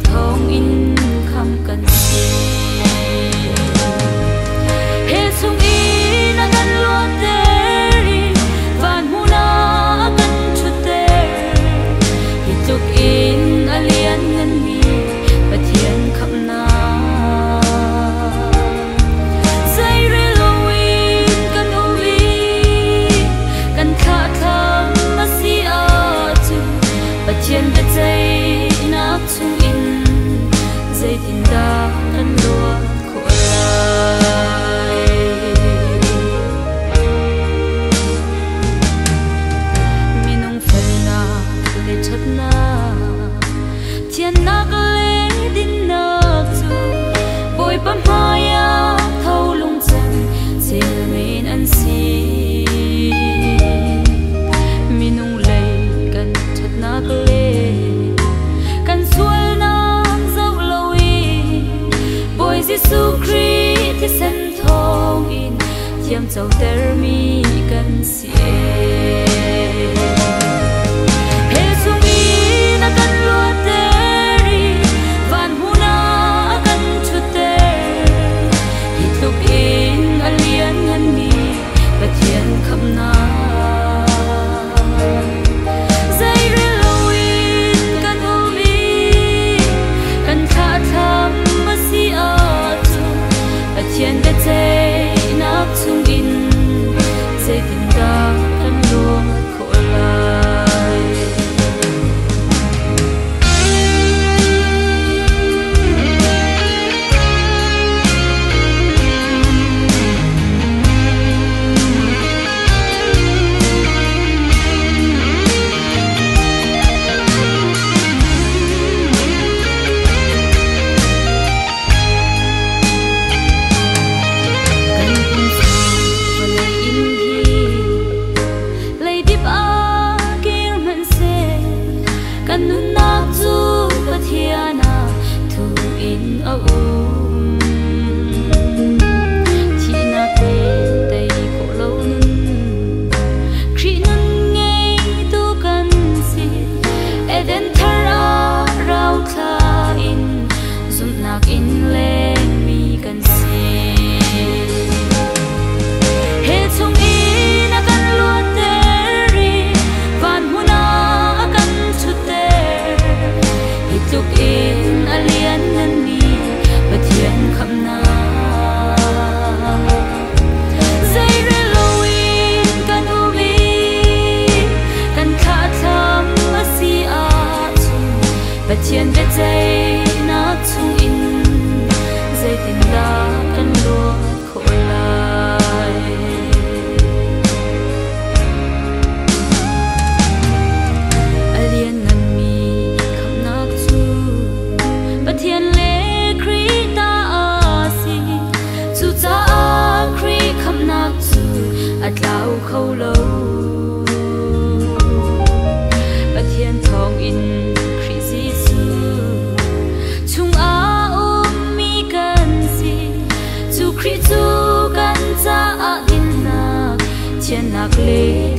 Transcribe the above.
thong in kham kan si he chung in a kan lo teri van huna kan chu ter hi tuk in alian ngan mi pathian kham na sai re loin kan uwi kan kha tham ma si a chu pathian be chai nak chung in zai tin da kan lo ko lai minung fel na le chat na thian nak le din nak chu boy pam haya thau lung chan sil min an si minung le kan chat nak le kan sual na zau loi boy Giêsu Christ thi sen thong in thiam chau ter mi kan si he chung in a kan lo teri van huna kan chu ter hi tuk in alian ngan mi pathian kham na zai re loin kan uvi kan kha tham ma si a chu pathian be chei nak chung in zai tin da kan lo ko lai pathian be chei nak chung in zai tin da kan lo ko lai alian nan mi kham nak chu pathian le Krita a si chu cha Kri kham nak chu atlau kho lo pathian thong in chu kan cha a in na thian nak le